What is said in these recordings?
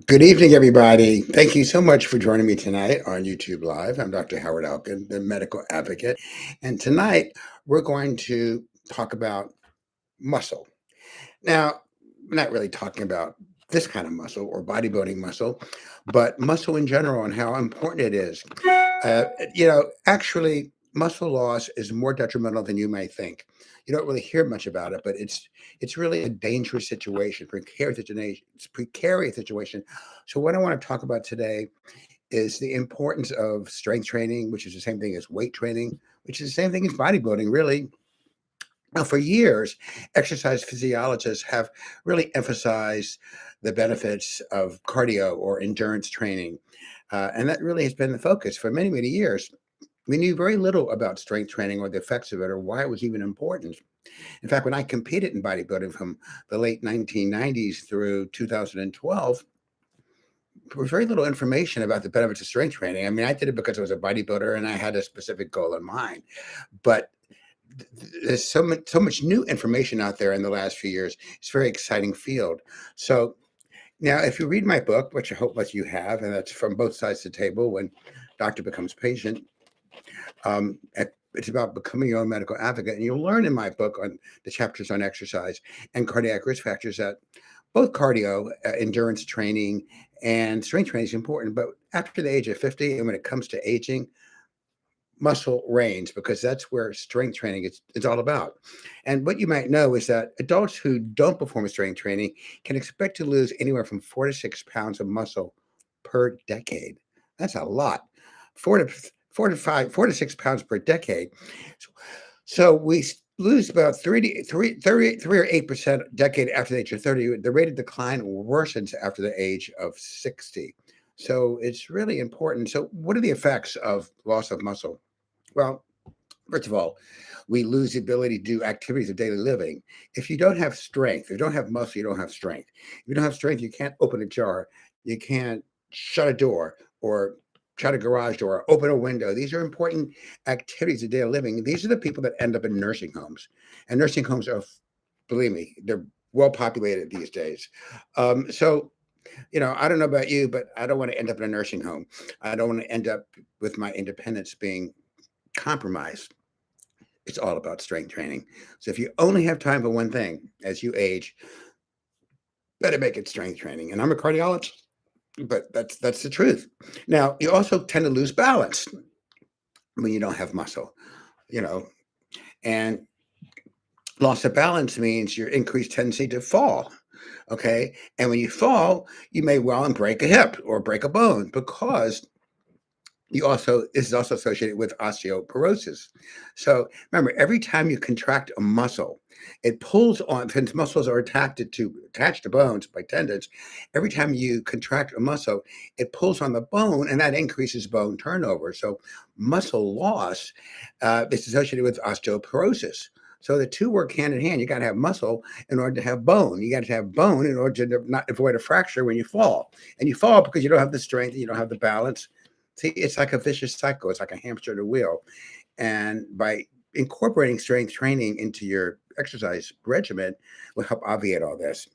Good evening, everybody. Thank you so much for joining me tonight on YouTube Live. I'm Dr. Howard Elkin, the medical advocate. And tonight we're going to talk about muscle. Now, we're not really talking about this kind of muscle or bodybuilding muscle, but muscle in general and how important it is. Uh, actually, muscle loss is more detrimental than you may think. You don't really hear much about it, but it's really a dangerous situation, precarious situation. So, what I want to talk about today is the importance of strength training, which is the same thing as weight training, which is the same thing as bodybuilding, really. Now, for years, exercise physiologists have really emphasized the benefits of cardio or endurance training. And that really has been the focus for many, many years. We knew very little about strength training or the effects of it or why it was even important. In fact, when I competed in bodybuilding from the late 1990s through 2012, there was very little information about the benefits of strength training. I mean, I did it because I was a bodybuilder and I had a specific goal in mind. But there's so much new information out there in the last few years. It's a very exciting field. So now, if you read my book, which I hope that you have, and that's From Both Sides of the Table, When Doctor Becomes Patient, it's about becoming your own medical advocate. And you'll learn in my book on the chapters on exercise and cardiac risk factors that both cardio, endurance training, and strength training is important. But after the age of 50, and when it comes to aging, muscle reigns because that's where strength training is all about. And what you might know is that adults who don't perform strength training can expect to lose anywhere from 4 to 6 pounds of muscle per decade. That's a lot. 4 to 6 pounds per decade. So we lose about 33 or 8% decade after the age of 30. The rate of decline worsens after the age of 60. So it's really important. So what are the effects of loss of muscle? Well, first of all, we lose the ability to do activities of daily living. If you don't have strength, if you don't have muscle, you don't have strength. If you don't have strength, you can't open a jar, you can't shut a door or shut a garage door, open a window. These are important activities of daily living. These are the people that end up in nursing homes. And nursing homes are, believe me, they're well populated these days. I don't know about you, but I don't want to end up in a nursing home. I don't want to end up with my independence being compromised. It's all about strength training. So if you only have time for one thing as you age, better make it strength training. And I'm a cardiologist, but that's the truth. Now, you also tend to lose balance when you don't have muscle, you know, and loss of balance means your increased tendency to fall. Okay. And when you fall, you may well and break a hip or break a bone because this is also associated with osteoporosis. So remember, every time you contract a muscle, it pulls on, since muscles are attached to bones by tendons. Every time you contract a muscle, it pulls on the bone and that increases bone turnover. So muscle loss is associated with osteoporosis. So the two work hand in hand. You got to have muscle in order to have bone. You got to have bone in order to not avoid a fracture when you fall. And you fall because you don't have the strength, you don't have the balance. See, it's like a vicious cycle. It's like a hamster on a wheel. And by incorporating strength training into your exercise regimen will help obviate all this.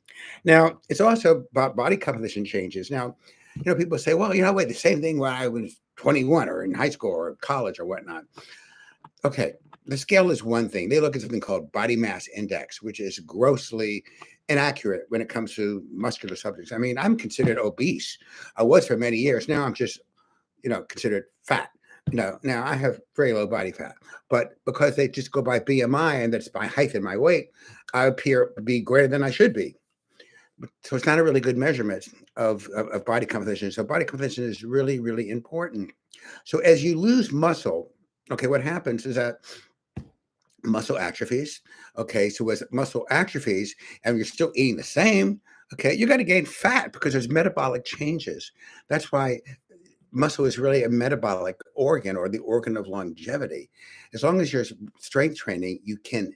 Now, it's also about body composition changes. Now, people say, well, wait, the same thing when I was 21 or in high school or college or whatnot. Okay, the scale is one thing. They look at something called body mass index, which is grossly inaccurate when it comes to muscular subjects. I mean, I'm considered obese. I was for many years. Now I'm just considered fat. Now I have very low body fat, but because they just go by BMI and that's my height and my weight, I appear to be greater than I should be. So it's not a really good measurement of body composition. So body composition is really, really important. So as you lose muscle, okay, what happens is that muscle atrophies. Okay, so as muscle atrophies and you're still eating the same, okay, you got to gain fat because there's metabolic changes. That's why muscle is really a metabolic organ or the organ of longevity. As long as you're strength training, you can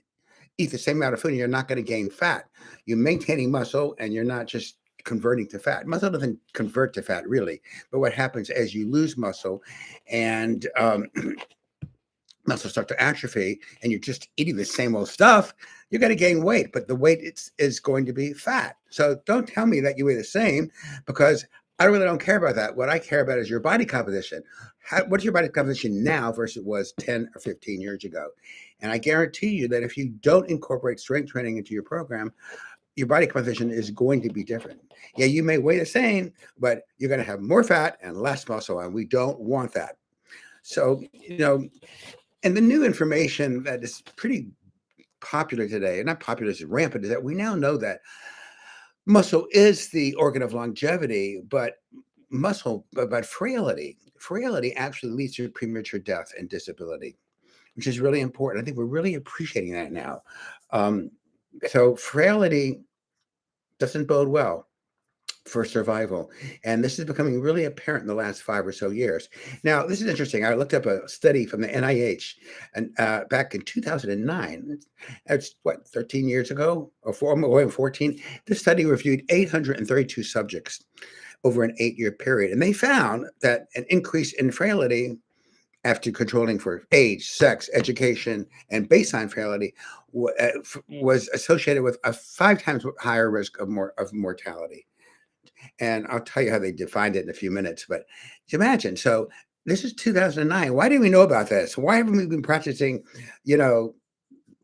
eat the same amount of food and you're not going to gain fat. You're maintaining muscle and you're not just converting to fat. Muscle doesn't convert to fat really, but what happens as you lose muscle and muscles start to atrophy and you're just eating the same old stuff, you're going to gain weight, but the weight is going to be fat. So don't tell me that you weigh the same because I really don't care about that. What I care about is your body composition. What's your body composition now versus it was 10 or 15 years ago? And I guarantee you that if you don't incorporate strength training into your program, your body composition is going to be different. Yeah, you may weigh the same, but you're going to have more fat and less muscle, and we don't want that. So, and the new information that is pretty popular today, and not popular, is rampant, is that we now know that muscle is the organ of longevity, but frailty actually leads to premature death and disability, which is really important. I think we're really appreciating that now. Um, so frailty doesn't bode well for survival. And this is becoming really apparent in the last 5 or so years. Now, this is interesting. I looked up a study from the NIH and back in 2009. That's what, 13 years ago or 14? This study reviewed 832 subjects over an 8-year period. And they found that an increase in frailty after controlling for age, sex, education, and baseline frailty was associated with a 5 times higher risk of mortality. And I'll tell you how they defined it in a few minutes. But imagine, so this is 2009. Why didn't we know about this? Why haven't we been practicing,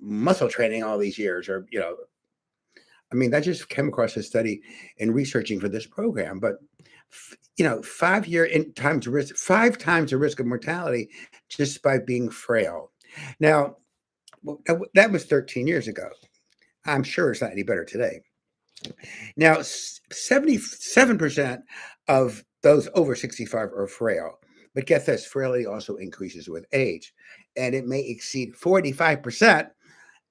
muscle training all these years? Or, I mean, that just came across a study in researching for this program. But, 5 times risk, 5 times the risk of mortality just by being frail. Now, that was 13 years ago. I'm sure it's not any better today. Now, 77% of those over 65 are frail. But get this, frailty also increases with age, and it may exceed 45%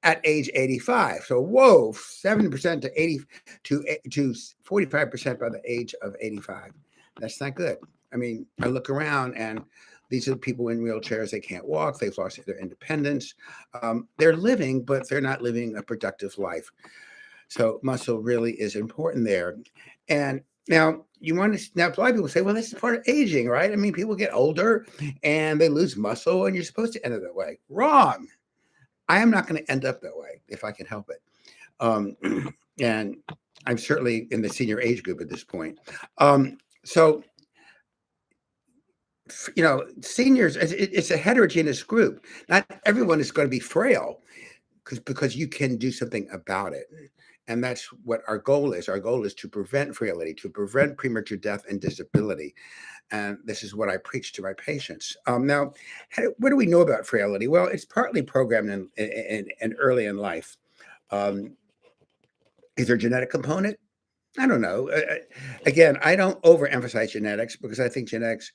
at age 85. So, whoa, 70% to 80 to 45% by the age of 85. That's not good. I mean, I look around and these are people in wheelchairs. They can't walk. They've lost their independence. They're living, but they're not living a productive life. So muscle really is important there. And now a lot of people say, well, this is part of aging, right? I mean, people get older and they lose muscle and you're supposed to end up that way. Wrong. I am not going to end up that way if I can help it. And I'm certainly in the senior age group at this point. So, seniors, it's a heterogeneous group. Not everyone is going to be frail because you can do something about it. And that's what our goal is. Our goal is to prevent frailty, to prevent premature death and disability. And this is what I preach to my patients. Now, what do we know about frailty? Well, it's partly programmed in early in life. Is there a genetic component? I don't know. Again, I don't overemphasize genetics because I think genetics,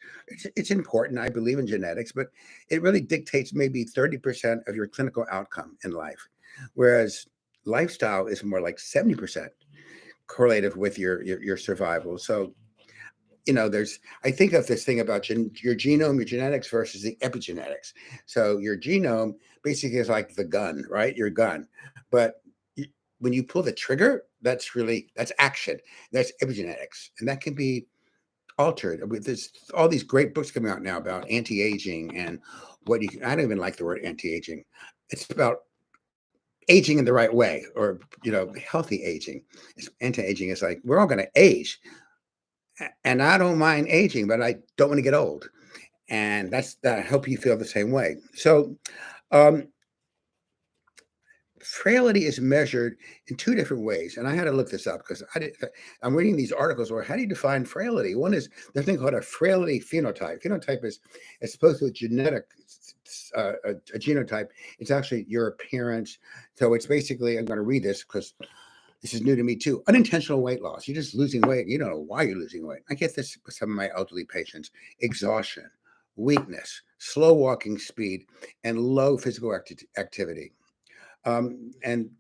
it's important. I believe in genetics, but it really dictates maybe 30% of your clinical outcome in life. Whereas lifestyle is more like 70% correlative with your survival. So, I think of this thing about your genome, your genetics versus the epigenetics. So your genome basically is like the gun, right? Your gun. But when you pull the trigger, that's action. That's epigenetics. And that can be altered. There's all these great books coming out now about anti-aging and I don't even like the word anti-aging. It's about aging in the right way or, healthy aging. Anti-aging is like, we're all going to age. And I don't mind aging, but I don't want to get old. And I hope you feel the same way. So, frailty is measured in 2 different ways. And I had to look this up because I'm reading these articles where how do you define frailty? One is there's a thing called a frailty phenotype. Phenotype is as opposed to a genetic a genotype. It's actually your appearance. So it's basically, I'm going to read this because this is new to me too. Unintentional weight loss. You're just losing weight. You don't know why you're losing weight. I get this with some of my elderly patients. Exhaustion, weakness, slow walking speed, and low physical activity. And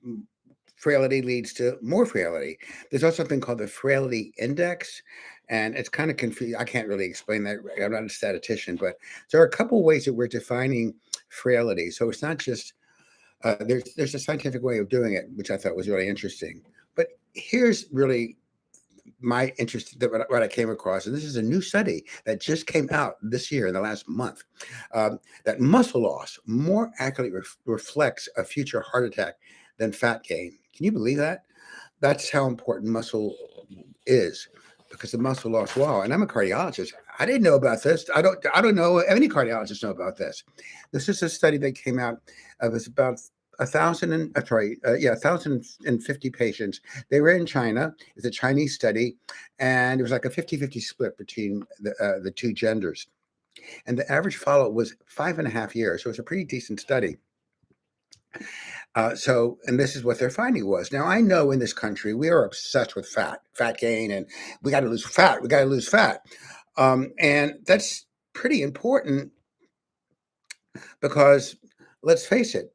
frailty leads to more frailty. There's also something called the frailty index, and it's kind of confusing. I can't really explain that. I'm not a statistician, but there are a couple ways that we're defining frailty. So it's not just there's a scientific way of doing it, which I thought was really interesting. But here's really my interest, what I came across, and this is a new study that just came out this year in the last month, that muscle loss more accurately reflects a future heart attack than fat gain. Can you believe that? That's how important muscle is. because of muscle loss wall. And I'm a cardiologist. I didn't know about this. I don't know any cardiologists know about this. This is a study that came out of it's about 1,050 patients. They were in China. It's a Chinese study, and it was like a 50-50 split between the two genders. And the average follow was 5.5 years. So it's a pretty decent study. And this is what their finding was. Now, I know in this country, we are obsessed with fat gain, and we got to lose fat. We got to lose fat. And that's pretty important because let's face it,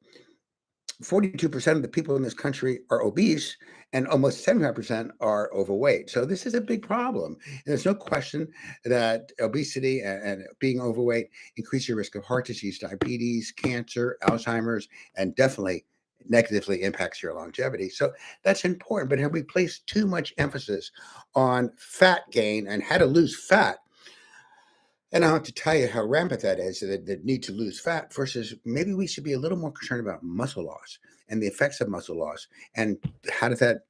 42% of the people in this country are obese and almost 75% are overweight. So this is a big problem. And there's no question that obesity and being overweight increase your risk of heart disease, diabetes, cancer, Alzheimer's, and definitely negatively impacts your longevity. So that's important. But have we placed too much emphasis on fat gain and how to lose fat? And I have to tell you how rampant that is, the need to lose fat, versus maybe we should be a little more concerned about muscle loss and the effects of muscle loss. And how does that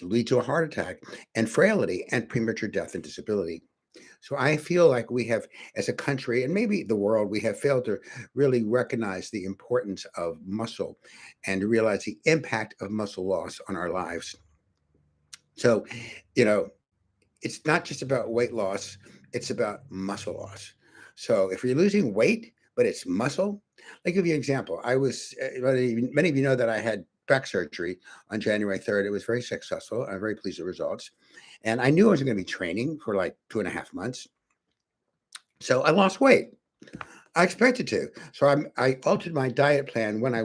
lead to a heart attack and frailty and premature death and disability? So I feel like we have, as a country and maybe the world, we have failed to really recognize the importance of muscle and to realize the impact of muscle loss on our lives. So, you know, it's not just about weight loss, it's about muscle loss. So if you're losing weight, but it's muscle, I'll give you an example. Many of you know that I had back surgery on January 3rd. It was very successful. I'm very pleased with the results. And I knew I was going to be training for like 2.5 months. So I lost weight. I expected to. So I altered my diet plan when I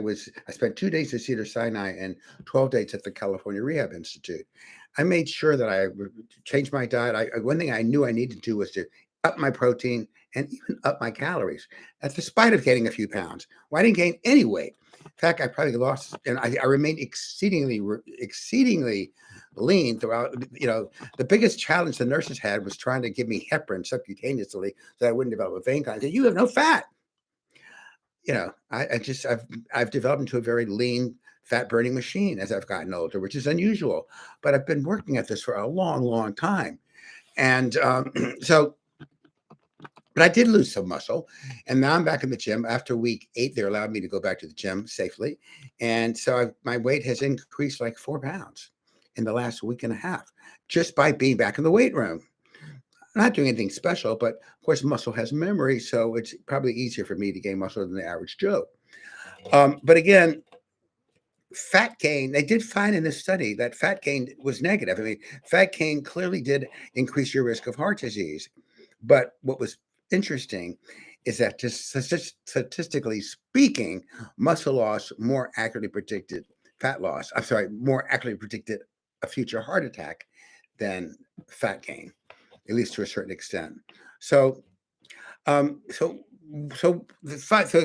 spent 2 days at Cedar Sinai and 12 days at the California Rehab Institute. I made sure that I changed my diet. One thing I knew I needed to do was to up my protein and even up my calories, despite of gaining a few pounds. Well, I didn't gain any weight. In fact, I probably lost, and I remained exceedingly lean throughout. The biggest challenge the nurses had was trying to give me heparin subcutaneously so I wouldn't develop a vein condition. I said, "You have no fat." I've developed into a very lean, fat burning machine as I've gotten older, which is unusual. But I've been working at this for a long, long time, and but I did lose some muscle, and now I'm back in the gym. After week 8, they allowed me to go back to the gym safely, and so my weight has increased like 4 pounds in the last week and a half just by being back in the weight room. I'm not doing anything special, but of course, muscle has memory, so it's probably easier for me to gain muscle than the average Joe. But again, fat gain, they did find in this study that fat gain was negative. I mean, fat gain clearly did increase your risk of heart disease. But what was interesting is that just statistically speaking, muscle loss more accurately predicted more accurately predicted a future heart attack than fat gain, at least to a certain extent. So, the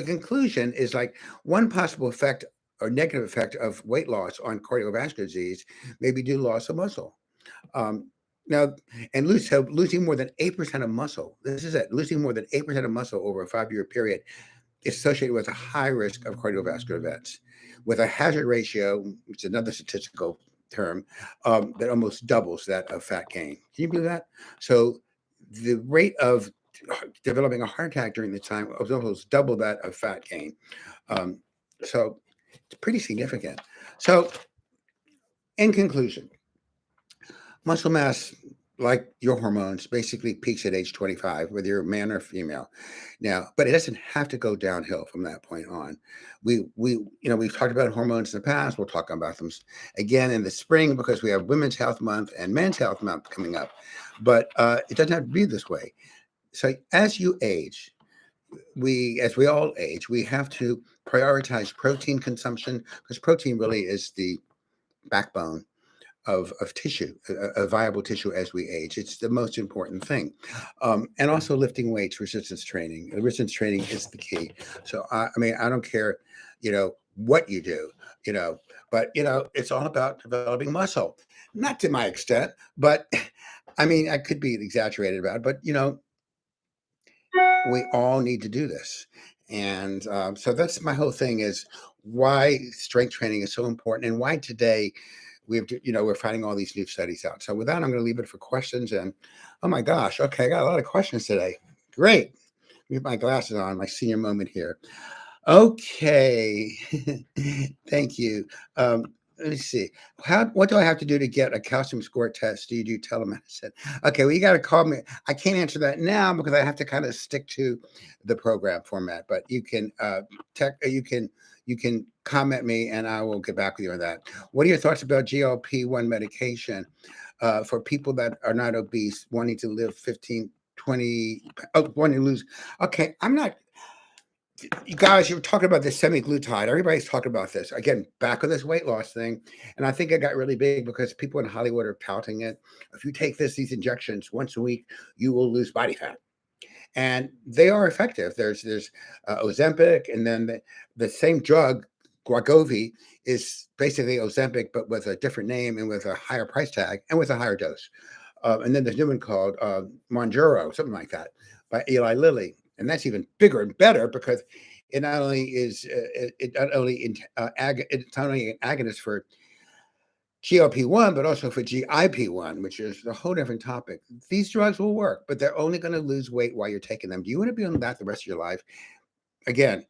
conclusion is like one possible effect or negative effect of weight loss on cardiovascular disease may be due to loss of muscle. Now, and losing more than 8% of muscle. This is it. Losing more than 8% of muscle over a 5-year period is associated with a high risk of cardiovascular events, with a hazard ratio, which is another statistical term, that almost doubles that of fat gain. Can you believe that? So the rate of developing a heart attack during the time was almost double that of fat gain. So it's pretty significant. So in conclusion, muscle mass, like your hormones, basically peaks at age 25, whether you're a man or female. Now, but it doesn't have to go downhill from that point on. We've talked about hormones in the past. We'll talk about them again in the spring because we have Women's Health Month and Men's Health Month coming up. But it doesn't have to be this way. So as you age, as we all age, we have to prioritize protein consumption because protein really is the backbone of tissue, a viable tissue as we age. It's the most important thing. And also lifting weights, resistance training. Resistance training is the key. So, I don't care, what you do, but, it's all about developing muscle. Not to my extent, but I could be exaggerated about it, but, we all need to do this. And so that's my whole thing is why strength training is so important and why today we're finding all these new studies out. So with that, I'm going to leave it for questions. And oh my gosh, okay, I got a lot of questions today. Great. Let me put my glasses on, my senior moment here. Okay. Thank you. Let me see. What do I have to do to get a calcium score test? Do you do telemedicine? Okay, well, you got to call me. I can't answer that now because I have to kind of stick to the program format. But you can you can comment me, and I will get back with you on that. What are your thoughts about GLP-1 medication for people that are not obese, wanting to live 15, 20, wanting to lose? Okay, I'm not. You guys, you were talking about this semaglutide. Everybody's talking about this. Again, back on this weight loss thing. And I think it got really big because people in Hollywood are touting it. If you take these injections once a week, you will lose body fat. And they are effective. There's Ozempic, and then the same drug, Wegovy, is basically Ozempic, but with a different name and with a higher price tag and with a higher dose. And then there's a new one called Monjaro, something like that, by Eli Lilly. And that's even bigger and better because it not only is it's not only an agonist for GLP-1, but also for GIP-1, which is a whole different topic. These drugs will work, but they're only going to lose weight while you're taking them. Do you want to be on that the rest of your life? Again,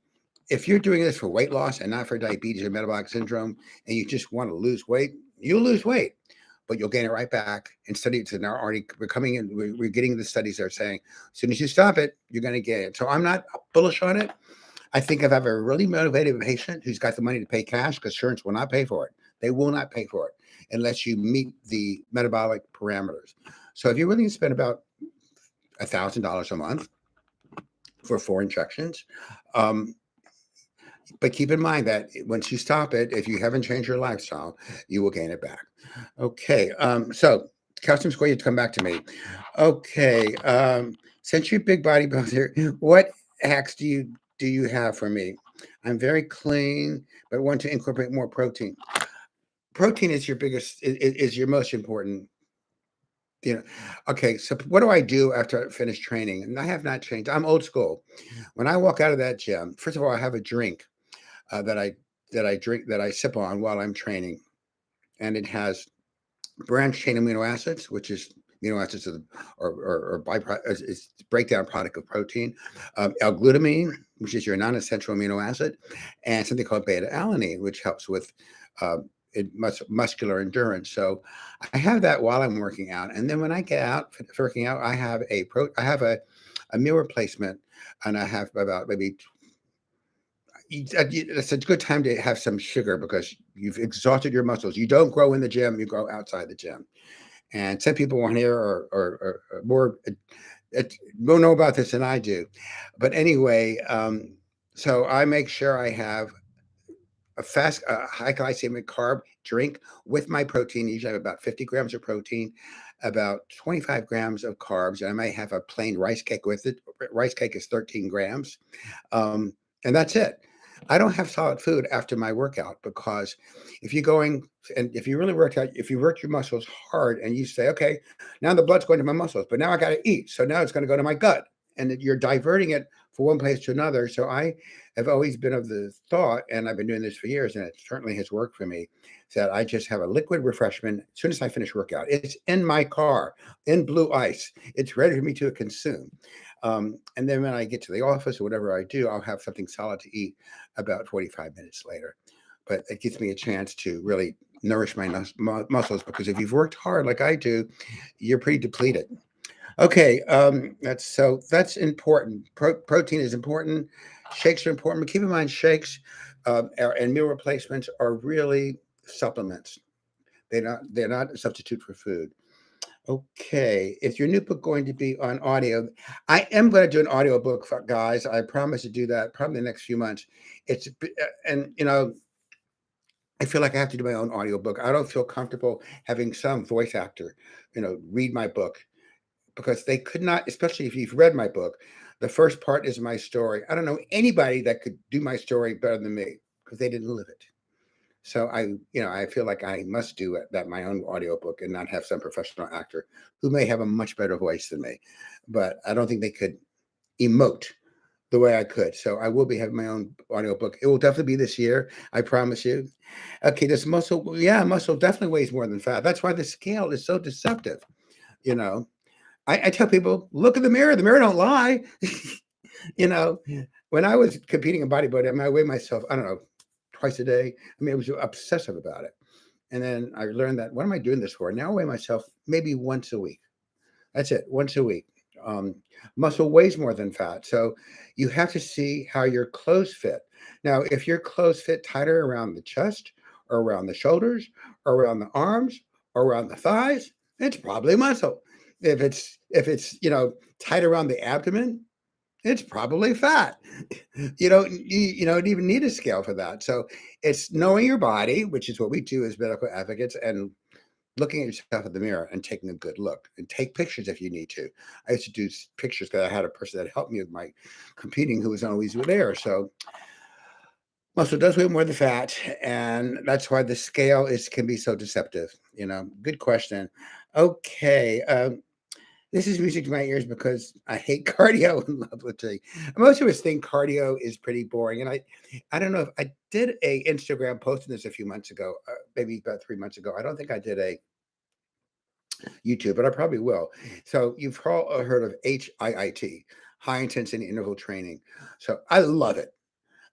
if you're doing this for weight loss and not for diabetes or metabolic syndrome, and you just want to lose weight, you'll lose weight, but you'll gain it right back. And studies are now already, we're getting the studies that are saying, as soon as you stop it, you're going to get it. So I'm not bullish on it. I think if I have a really motivated patient who's got the money to pay cash, because insurance will not pay for it. They will not pay for it unless you meet the metabolic parameters. So if you're willing to spend about $1,000 a month for 4 injections, but keep in mind that once you stop it, if you haven't changed your lifestyle, you will gain it back. Okay, so calcium score, you come back to me. Okay, since you're big bodybuilder, what hacks do you have for me? I'm very clean, but want to incorporate more protein. Protein is your biggest, is your most important. Okay, so what do I do after I finish training? And I have not changed. I'm old school. When I walk out of that gym, first of all, I have a drink that I sip on while I'm training, and it has branched chain amino acids, which is amino acids or byproduct, is breakdown product of protein, L-glutamine, which is your non-essential amino acid, and something called beta-alanine, which helps with muscular endurance. So I have that while I'm working out, and then when I get out working out, I have a meal replacement, and I have about maybe. It's a good time to have some sugar because you've exhausted your muscles. You don't grow in the gym; you grow outside the gym. And some people on here are more don't know about this than I do. But anyway, so I make sure I have a high glycemic carb drink with my protein. Usually I have about 50 grams of protein, about 25 grams of carbs, and I might have a plain rice cake with it. Rice cake is 13 grams. And that's it. I don't have solid food after my workout because if you're going and if you really worked out, if you work your muscles hard and you say, okay, now the blood's going to my muscles, but now I got to eat. So now it's going to go to my gut, and you're diverting it from one place to another. So I have always been of the thought, and I've been doing this for years, and it certainly has worked for me, that I just have a liquid refreshment as soon as I finish workout. It's in my car, in blue ice. It's ready for me to consume. And then when I get to the office or whatever I do, I'll have something solid to eat about 45 minutes later. But it gives me a chance to really nourish my muscles, because if you've worked hard like I do, you're pretty depleted. Okay, that's important. Protein is important. Shakes are important. But keep in mind, shakes and meal replacements are really supplements. They're not a substitute for food. Okay, is your new book going to be on audio? I am going to do an audio book, guys. I promise to do that probably in the next few months. And I feel like I have to do my own audio book. I don't feel comfortable having some voice actor, read my book, because they could not, especially if you've read my book. The first part is my story. I don't know anybody that could do my story better than me because they didn't live it. So I feel like I must do that my own audiobook and not have some professional actor who may have a much better voice than me, but I don't think they could emote the way I could. So I will be having my own audiobook. It will definitely be this year. I promise you. Okay, this muscle, yeah, muscle definitely weighs more than fat. That's why the scale is so deceptive. You know, I tell people, look at the mirror. The mirror don't lie. you know, when I was competing in bodybuilding, I mean, I weigh myself, I don't know, twice a day. I mean, I was obsessive about it. And then I learned that, what am I doing this for? Now I weigh myself maybe once a week. That's it, once a week. Um, Muscle weighs more than fat. So you have to see how your clothes fit. Now, if your clothes fit tighter around the chest or around the shoulders or around the arms or around the thighs, it's probably muscle. If it's tight around the abdomen, it's probably fat. You don't even need a scale for that. So it's knowing your body, which is what we do as medical advocates, and looking at yourself in the mirror and taking a good look, and take pictures if you need to. I used to do pictures because I had a person that helped me with my competing who was always there. So muscle does weigh more than fat, and that's why the scale is can be so deceptive. Good question. Okay. This is music to my ears because I hate cardio and love lifting. Most of us think cardio is pretty boring, and I don't know if I did a Instagram post on this a few months ago, maybe about 3 months ago. I don't think I did a YouTube, but I probably will. So you've heard of HIIT, high intensity interval training. So I love it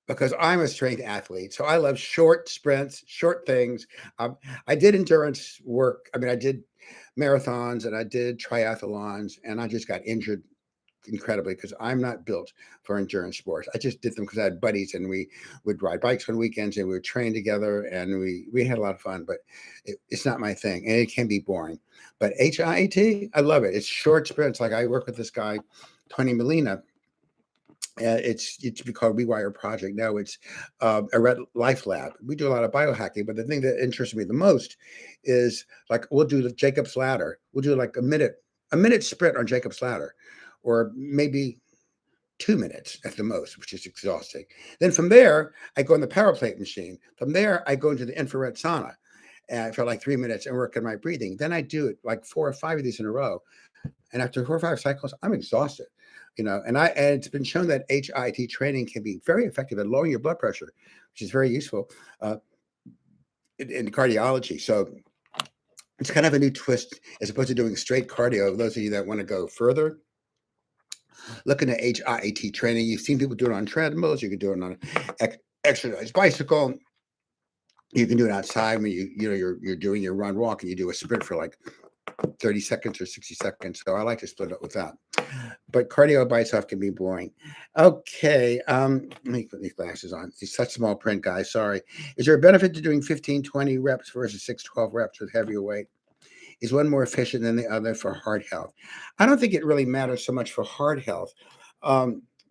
because I'm a strength athlete. So I love short sprints, short things. I did endurance work. I mean, I did marathons and I did triathlons, and I just got injured incredibly because I'm not built for endurance sports. I just did them because I had buddies and we would ride bikes on weekends and we would train together and we had a lot of fun, but it's not my thing and it can be boring. But HIIT, I love it. It's short sprints. Like I work with this guy, Tony Molina. It's called Rewire Project. Now it's a Red Life Lab. We do a lot of biohacking, but the thing that interests me the most is like we'll do the Jacob's Ladder. We'll do like a minute sprint on Jacob's Ladder, or maybe 2 minutes at the most, which is exhausting. Then from there, I go in the power plate machine. From there, I go into the infrared sauna for like 3 minutes and work on my breathing. Then I do it like 4 or 5 of these in a row. And after 4 or 5 cycles, I'm exhausted. And it's been shown that HIIT training can be very effective at lowering your blood pressure, which is very useful uh, in cardiology. So it's kind of a new twist as opposed to doing straight cardio. Those of you that want to go further, looking at HIIT training. You've seen people do it on treadmills. You can do it on an exercise bicycle. You can do it outside when you're doing your run walk and you do a sprint for like 30 seconds or 60 seconds. So I like to split up with that. But cardio by itself can be boring. Okay. Let me put these glasses on. It's such small print, guys. Sorry. Is there a benefit to doing 15, 20 reps versus 6, 12 reps with heavier weight? Is one more efficient than the other for heart health? I don't think it really matters so much for heart health,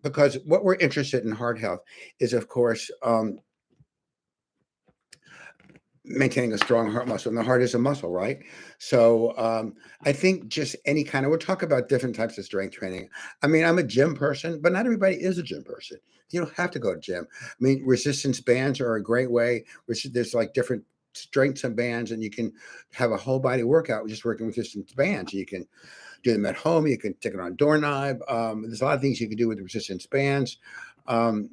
because what we're interested in heart health is, of course, maintaining a strong heart muscle, and the heart is a muscle, right? So I think just any kind of, we'll talk about different types of strength training. I mean, I'm a gym person, but not everybody is a gym person. You don't have to go to gym. I mean, resistance bands are a great way. There's like different strengths and bands, and you can have a whole body workout just working with resistance bands. You can do them at home. You can take it on a doorknob. There's a lot of things you can do with the resistance bands. Um,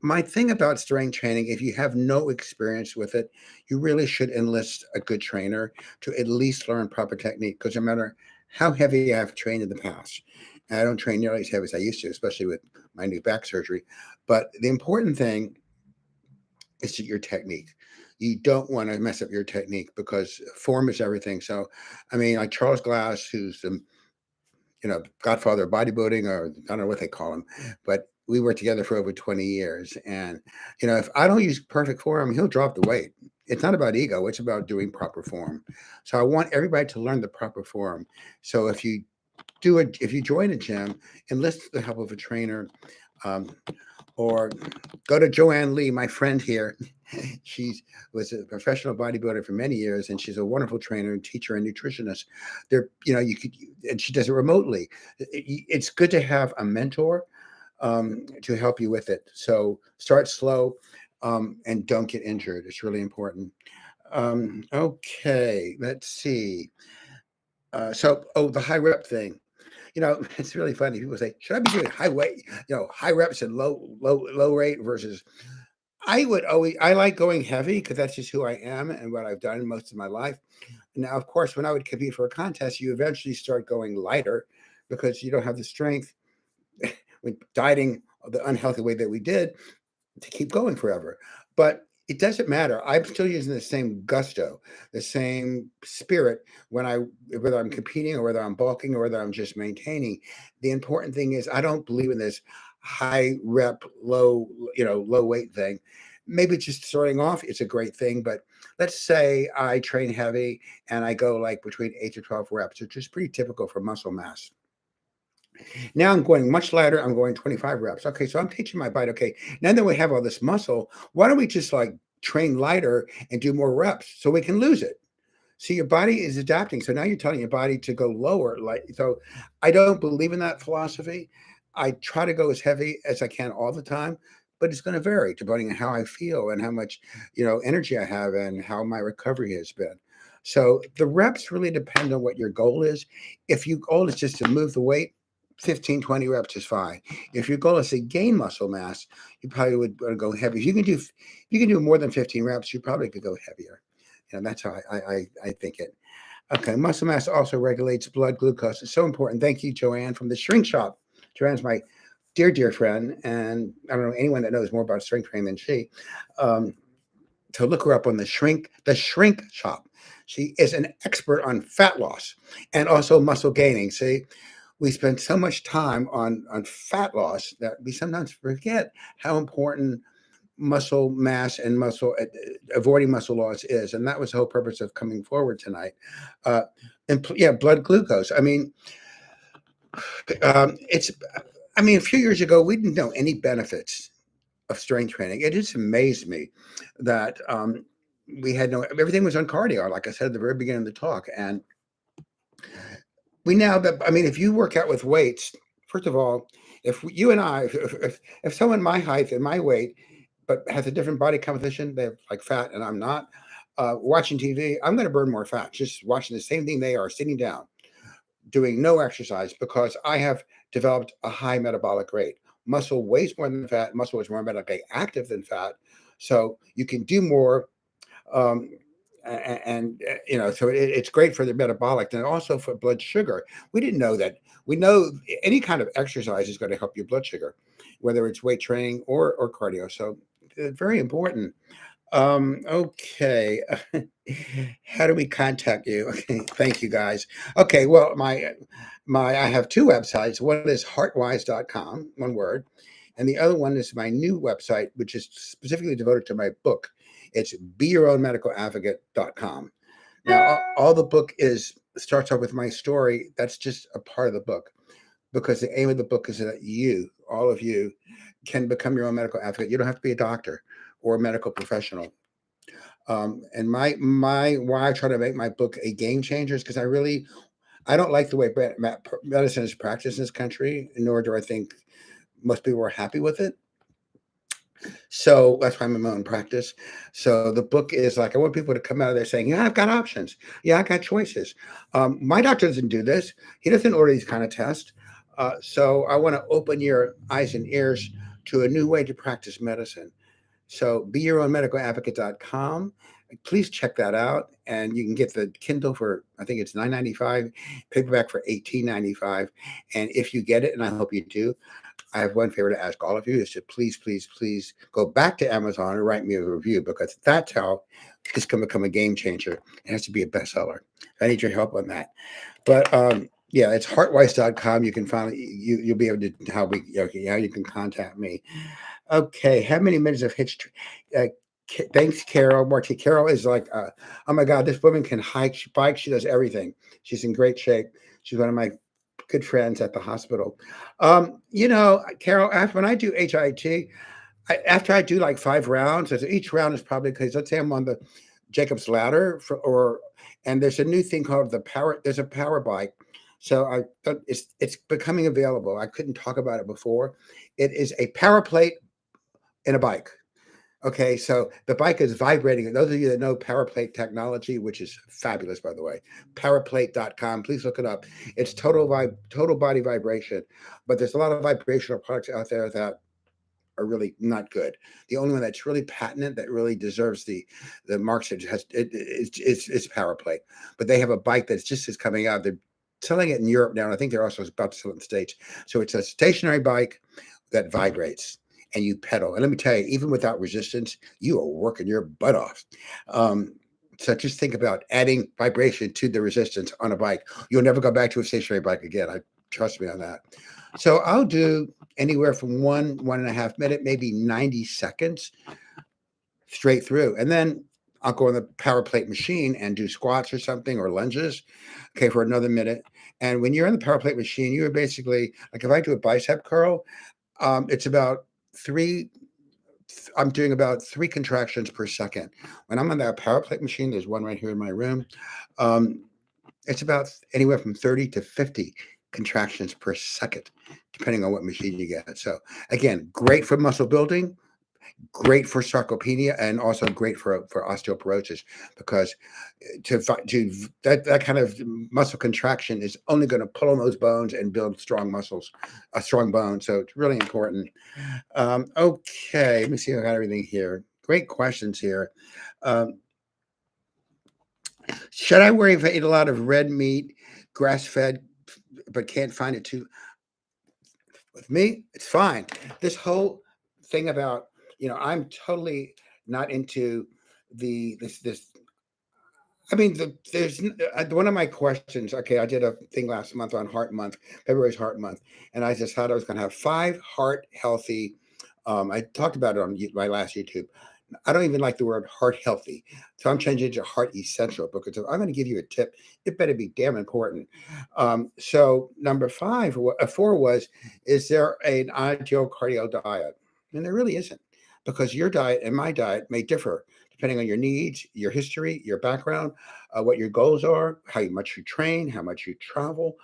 my thing about strength training, if you have no experience with it, you really should enlist a good trainer to at least learn proper technique. Because no matter how heavy I've trained in the past, and I don't train nearly as heavy as I used to, especially with my new back surgery. But the important thing is your technique. You don't want to mess up your technique because form is everything. So, I mean, like Charles Glass, who's the godfather of bodybuilding, or I don't know what they call him, but we worked together for over 20 years. And, if I don't use perfect form, he'll drop the weight. It's not about ego. It's about doing proper form. So I want everybody to learn the proper form. So if you join a gym, enlist the help of a trainer, um, or go to Joanne Lee, my friend here. She was a professional bodybuilder for many years, and she's a wonderful trainer and teacher and nutritionist. You could, and she does it remotely. It's good to have a mentor to help you with it. So start slow and don't get injured. It's really important. Okay, let's see. The high rep thing. It's really funny. People say, should I be doing high weight, high reps and low rate versus I like going heavy because that's just who I am and what I've done most of my life. Now, of course, when I would compete for a contest, you eventually start going lighter because you don't have the strength when dieting the unhealthy way that we did to keep going forever. But it doesn't matter. I'm still using the same gusto, the same spirit whether I'm competing or whether I'm bulking or whether I'm just maintaining. The important thing is I don't believe in this high rep, low weight thing. Maybe just starting off, it's a great thing. But let's say I train heavy and I go like between 8 to 12 reps, which is pretty typical for muscle mass. Now I'm going much lighter. I'm going 25 reps. Okay, so I'm teaching my body, okay, now that we have all this muscle, why don't we just like train lighter and do more reps so we can lose it? So your body is adapting. So now you're telling your body to go lower. So I don't believe in that philosophy. I try to go as heavy as I can all the time, but it's going to vary depending on how I feel and how much, energy I have and how my recovery has been. So the reps really depend on what your goal is. If your goal is just to move the weight, 15, 20 reps is fine. If your goal is to gain muscle mass, you probably would want to go heavy. If you can do more than 15 reps, you probably could go heavier. That's how I think it. Okay, muscle mass also regulates blood glucose. It's so important. Thank you, Joanne, from the Shrink Shop. Joanne's my dear, dear friend, and I don't know anyone that knows more about strength training than she. Um, to look her up on the Shrink Shop. She is an expert on fat loss and also muscle gaining. See, we spend so much time on fat loss that we sometimes forget how important muscle mass and avoiding muscle loss is, and that was the whole purpose of coming forward tonight. uh and yeah, blood glucose. It's a few years ago we didn't know any benefits of strength training. It just amazed me that we had no everything was on cardio, like I said at the very beginning of the talk. And we now that if you work out with weights, first of all, if you and I if someone my height and my weight but has a different body composition, they're like fat and I'm not, watching TV, I'm going to burn more fat just watching the same thing they are, sitting down doing no exercise, because I have developed a high metabolic rate. Muscle weighs more than fat. Muscle is more metabolic active than fat, so you can do more. um, so it's great for the metabolic and also for blood sugar. We didn't know that. We know any kind of exercise is going to help your blood sugar, whether it's weight training or cardio. So very important. Okay. How do we contact you? Okay, thank you guys. Okay, well, I have two websites. One is heartwise.com, one word, and the other one is my new website, which is specifically devoted to my book. It's beyourownmedicaladvocate.com. Now, all the book starts off with my story. That's just a part of the book, because the aim of the book is that all of you, can become your own medical advocate. You don't have to be a doctor or a medical professional. And my why I try to make my book a game changer is because I don't like the way medicine is practiced in this country, nor do I think most people are happy with it. So that's why I'm in my own practice. So the book is like, I want people to come out of there saying, yeah, I've got options. Yeah, I got choices. My doctor doesn't do this. He doesn't order these kind of tests. So I want to open your eyes and ears to a new way to practice medicine. So beyourownmedicaladvocate.com. Please check that out. And you can get the Kindle for, I think it's $9.95, paperback for $18.95. And if you get it, and I hope you do, I have one favor to ask all of you, is to please, please, please go back to Amazon and write me a review, because that's how this can become a game changer. It has to be a bestseller. I need your help on that. But yeah, it's heartwise.com. You can find you'll be able to how you can contact me. Okay, how many minutes of hitch? Thanks, Carol. Marty. Carol is like, oh my God, this woman can hike, she bikes, she does everything. She's in great shape. She's one of my good friends at the hospital. Carol, when I do HIIT, after I do like 5 rounds, each round is probably, because let's say I'm on the Jacob's ladder and there's a new thing called there's a power bike. So it's becoming available. I couldn't talk about it before. It is a power plate in a bike. Okay, so the bike is vibrating. Those of you that know power plate technology, which is fabulous, by the way, powerplate.com, please look it up. It's total body vibration, but there's a lot of vibrational products out there that are really not good. The only one that's really patented that really deserves the marks it has it's power plate. But they have a bike that's just is coming out. They're selling it in Europe now, and I think they're also about to sell it in the States. So it's a stationary bike that vibrates and you pedal. And let me tell you, even without resistance, you are working your butt off. Um, so just think about adding vibration to the resistance on a bike. You'll never go back to a stationary bike again. I trust me on that. So I'll do anywhere from 1.5 minute, maybe 90 seconds straight through. And then I'll go on the power plate machine and do squats or something or lunges, okay, for another minute. And when you're in the power plate machine, you're basically like if I do a bicep curl, it's about three. I'm doing about 3 contractions per second. When I'm on that power plate machine, there's one right here in my room. Um, it's about anywhere from 30 to 50 contractions per second, depending on what machine you get. So again, great for muscle building, great for sarcopenia, and also great for osteoporosis because to that kind of muscle contraction is only going to pull on those bones and build strong muscles, a strong bone. So it's really important. Okay, let me see if I got everything here. Great questions here. Um, should I worry if I eat a lot of red meat, grass fed, but can't find it too? With me, it's fine. This whole thing about, I'm totally not into this. I mean, one of my questions. Okay, I did a thing last month on Heart Month. February's Heart Month, and I just thought I was going to have 5 heart healthy. I talked about it on my last YouTube. I don't even like the word heart healthy, so I'm changing it to heart essential because if I'm going to give you a tip, it better be damn important. So number 4 was, is there an ideal cardio diet? And there really isn't, because your diet and my diet may differ depending on your needs, your history, your background, what your goals are, how much you train, how much you travel.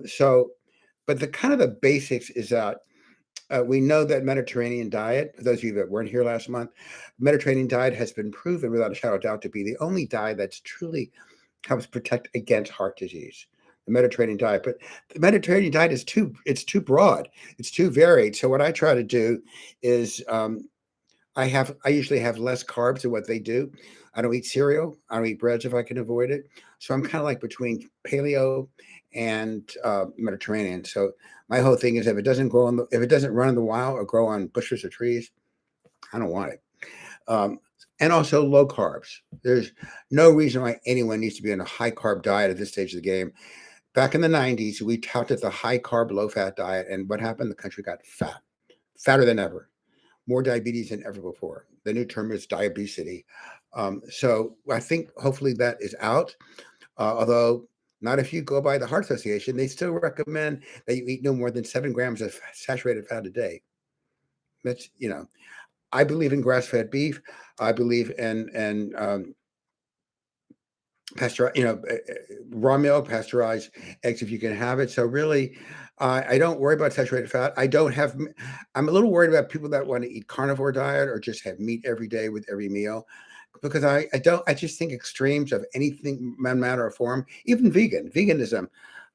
So, but the kind of the basics is that we know that Mediterranean diet, for those of you that weren't here last month, Mediterranean diet has been proven without a shadow of doubt to be the only diet that's truly helps protect against heart disease. The Mediterranean diet, but the Mediterranean diet is too broad, it's too varied. So what I try to do is I usually have less carbs than what they do. I don't eat cereal. I don't eat breads if I can avoid it. So I'm kind of like between paleo and Mediterranean. So my whole thing is if it doesn't run in the wild or grow on bushes or trees, I don't want it. Um, and also low carbs. There's no reason why anyone needs to be on a high carb diet at this stage of the game. Back in the 90s, we touted the high carb, low fat diet. And what happened? The country got fat, fatter than ever, more diabetes than ever before. The new term is diabesity. So I think hopefully that is out. Although not if you go by the Heart Association, they still recommend that you eat no more than 7 grams of saturated fat a day. That's I believe in grass-fed beef. I believe in raw milk, pasteurized eggs if you can have it. So really, I don't worry about saturated fat. I'm a little worried about people that want to eat carnivore diet or just have meat every day with every meal, because I just think extremes of anything, matter or form, even veganism.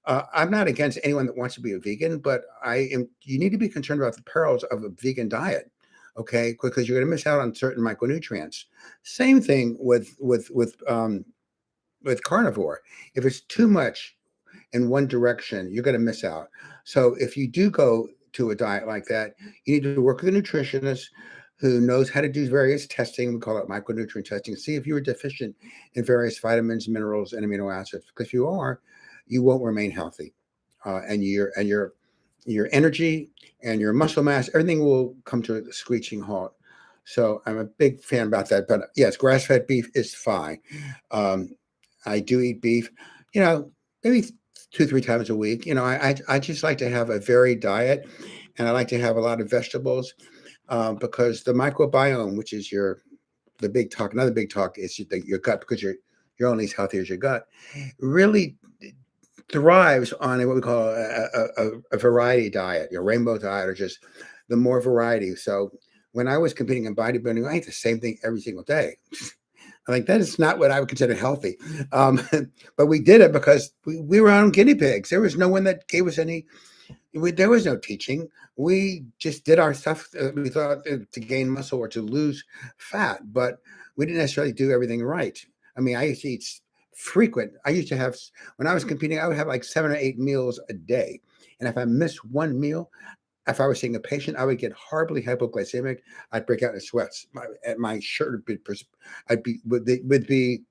I'm not against anyone that wants to be a vegan, but you need to be concerned about the perils of a vegan diet. Okay, because you're going to miss out on certain micronutrients. Same thing with carnivore. If it's too much in one direction, you're going to miss out. So if you do go to a diet like that, you need to work with a nutritionist who knows how to do various testing. We call it micronutrient testing. See if you are deficient in various vitamins, minerals, and amino acids. Because if you are, you won't remain healthy, and your energy and your muscle mass, everything will come to a screeching halt. So I'm a big fan about that. But yes, grass-fed beef is fine. Um, I do eat beef, maybe 2, 3 times a week. I just like to have a varied diet, and I like to have a lot of vegetables, because the microbiome, which is the big talk, another big talk is your gut, because you're only as healthy as your gut, really thrives on what we call a variety diet, your rainbow diet, or just the more variety. So when I was competing in bodybuilding, I ate the same thing every single day. I'm like, that is not what I would consider healthy. Um, but we did it because we were on guinea pigs. There was no one that gave us any, there was no teaching. We just did our stuff. We thought to gain muscle or to lose fat, but we didn't necessarily do everything right. I mean, I used to eat frequent. I used to have, when I was competing, I would have like 7 or 8 meals a day. And if I missed one meal, if I was seeing a patient, I would get horribly hypoglycemic. I'd break out in sweats. My shirt would be, would be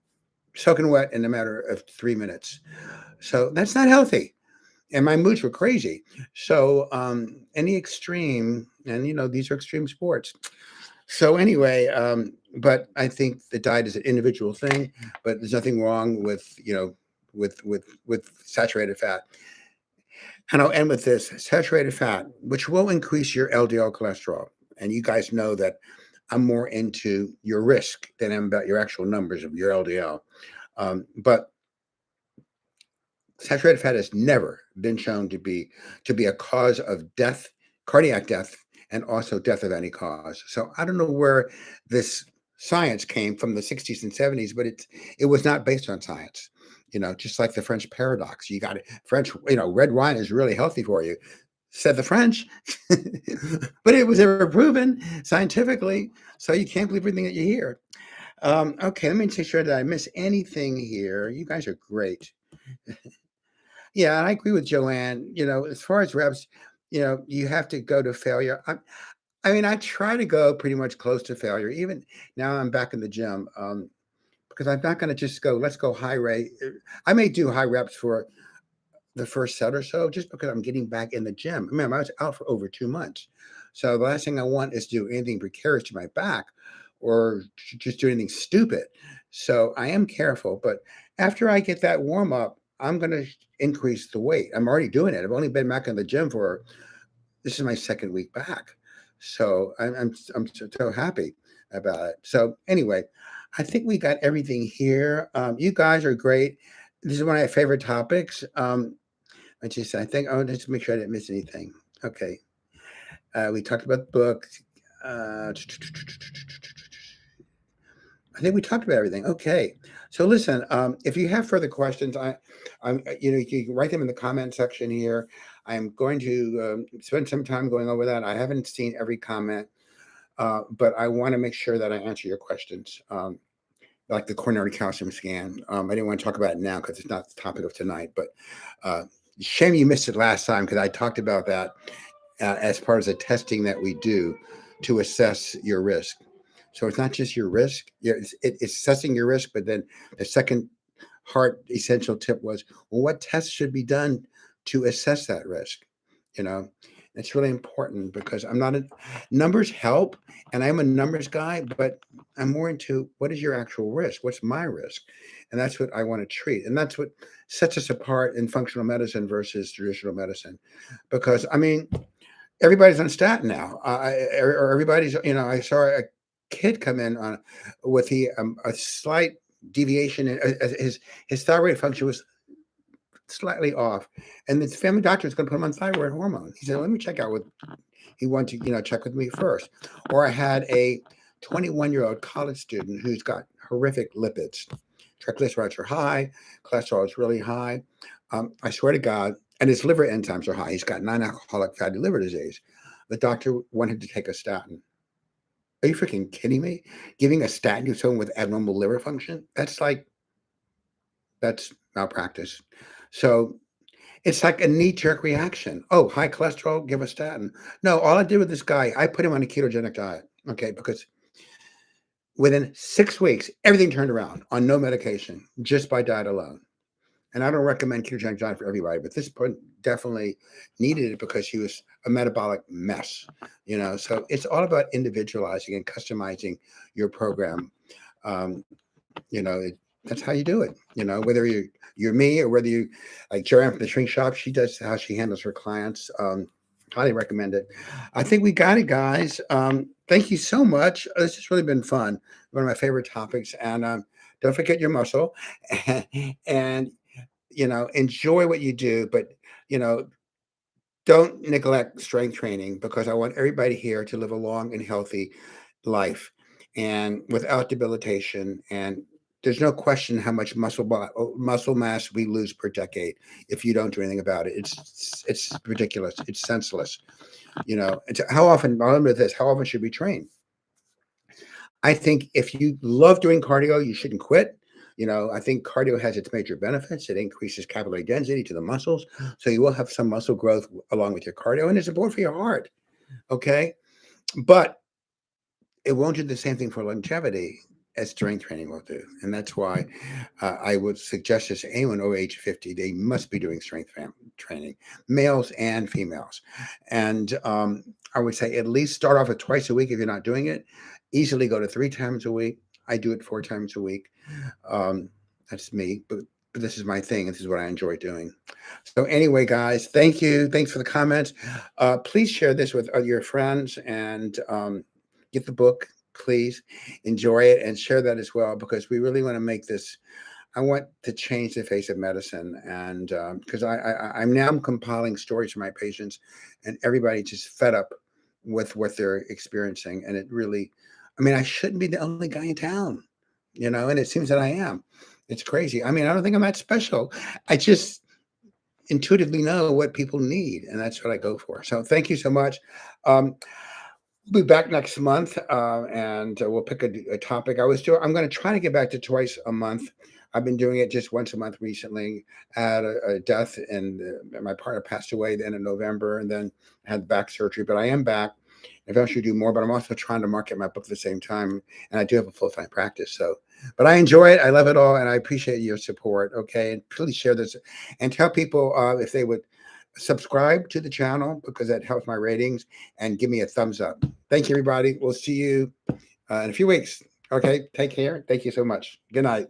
soaking wet in a matter of 3 minutes. So that's not healthy. And my moods were crazy. So any extreme, and these are extreme sports. So anyway, but I think the diet is an individual thing, but there's nothing wrong with, with saturated fat. And I'll end with this: saturated fat, which will increase your LDL cholesterol. And you guys know that I'm more into your risk than I'm about your actual numbers of your LDL. But saturated fat has never been shown to be a cause of death, cardiac death, and also death of any cause. So I don't know where this science came from, the 60s and 70s, but it was not based on science. Just like the French paradox. You got it. French, red wine is really healthy for you, said the French, but it was never proven scientifically. So you can't believe everything that you hear. Okay, let me make sure that I miss anything here. You guys are great. Yeah, and I agree with Joanne. As far as reps, you have to go to failure. I mean, I try to go pretty much close to failure. Even now, I'm back in the gym because I'm not going to just go. Let's go high rate. I may do high reps for the first set or so, just because I'm getting back in the gym. Remember, I was out for over 2 months, so the last thing I want is to do anything precarious to my back, or just do anything stupid. So I am careful, but after I get that warm up, I'm going to increase the weight. I'm already doing it. I've only been back in the gym for, this is my second week back. So I'm so happy about it. So anyway, I think we got everything here. You guys are great. This is one of my favorite topics. I think, oh, just to make sure I didn't miss anything. Okay. We talked about the book. I think we talked about everything. Okay. So listen, if you have further questions, you can write them in the comment section here. I'm going to spend some time going over that. I haven't seen every comment, but I want to make sure that I answer your questions, like the coronary calcium scan. I didn't want to talk about it now because it's not the topic of tonight, but shame you missed it last time, because I talked about that as part of the testing that we do to assess your risk. So it's not just your risk. Yeah, it's assessing your risk, but then the second heart essential tip was, well, what tests should be done to assess that risk? You know, it's really important, because I'm not numbers help, and I'm a numbers guy, but I'm more into what is your actual risk? What's my risk? And that's what I want to treat. And that's what sets us apart in functional medicine versus traditional medicine. Because I mean, everybody's on statin now. Or everybody's, I saw a kid come in on with a slight deviation in his thyroid function was slightly off, and the family doctor is going to put him on thyroid hormone. He said, "Let me check out with." He wanted to, check with me first. Or I had a 21-year-old college student who's got horrific lipids. Triglycerides are high, cholesterol is really high. I swear to God, and his liver enzymes are high. He's got non-alcoholic fatty liver disease. The doctor wanted to take a statin. Are you freaking kidding me? Giving a statin to someone with abnormal liver function? That's malpractice. So it's like a knee-jerk reaction. Oh, high cholesterol, give a statin. No, all I did with this guy, I put him on a ketogenic diet. Okay, because within 6 weeks, everything turned around on no medication, just by diet alone. And I don't recommend ketogenic diet for everybody, but this point definitely needed it because he was a metabolic mess. So it's all about individualizing and customizing your program. Um, that's how you do it. Whether you're me, or whether you, like Joanne from the shrink shop, she does how she handles her clients. Highly recommend it. I think we got it, guys. Thank you so much. This has really been fun. One of my favorite topics. And don't forget your muscle, and enjoy what you do, but don't neglect strength training, because I want everybody here to live a long and healthy life and without debilitation. And there's no question how much muscle mass we lose per decade if you don't do anything about it. It's ridiculous. It's senseless. How often? I'll end with this. How often should we train? I think if you love doing cardio, you shouldn't quit. I think cardio has its major benefits. It increases capillary density to the muscles, so you will have some muscle growth along with your cardio, and it's important for your heart. Okay, but it won't do the same thing for longevity as strength training will do, and that's why I would suggest this to anyone over age 50. They must be doing training, males and females, and I would say at least start off at twice a week if you're not doing it. Easily go to 3 times a week. I do it 4 times a week. Um, that's me, but this is my thing. This is what I enjoy doing. So anyway, guys, thank you. Thanks for the comments. Please share this with your friends, and get the book. Please enjoy it and share that as well, because we really want to make this. I want to change the face of medicine, and because I'm now compiling stories from my patients, and everybody just fed up with what they're experiencing, and it really, I mean, I shouldn't be the only guy in town, and it seems that I am. It's crazy. I mean, I don't think I'm that special. I just intuitively know what people need, and that's what I go for. So thank you so much. Um, we'll be back next month, and we'll pick a topic. I'm going to try to get back to twice a month. I've been doing it just once a month recently. I had a death, and my partner passed away at the end of November, and then had back surgery. But I am back. Eventually do more, but I'm also trying to market my book at the same time, and I do have a full-time practice. So, but I enjoy it. I love it all, and I appreciate your support. Okay, and please share this, and tell people if they would subscribe to the channel, because that helps my ratings, and give me a thumbs up. Thank you, everybody. We'll see you in a few weeks. Okay, take care. Thank you so much. Good night.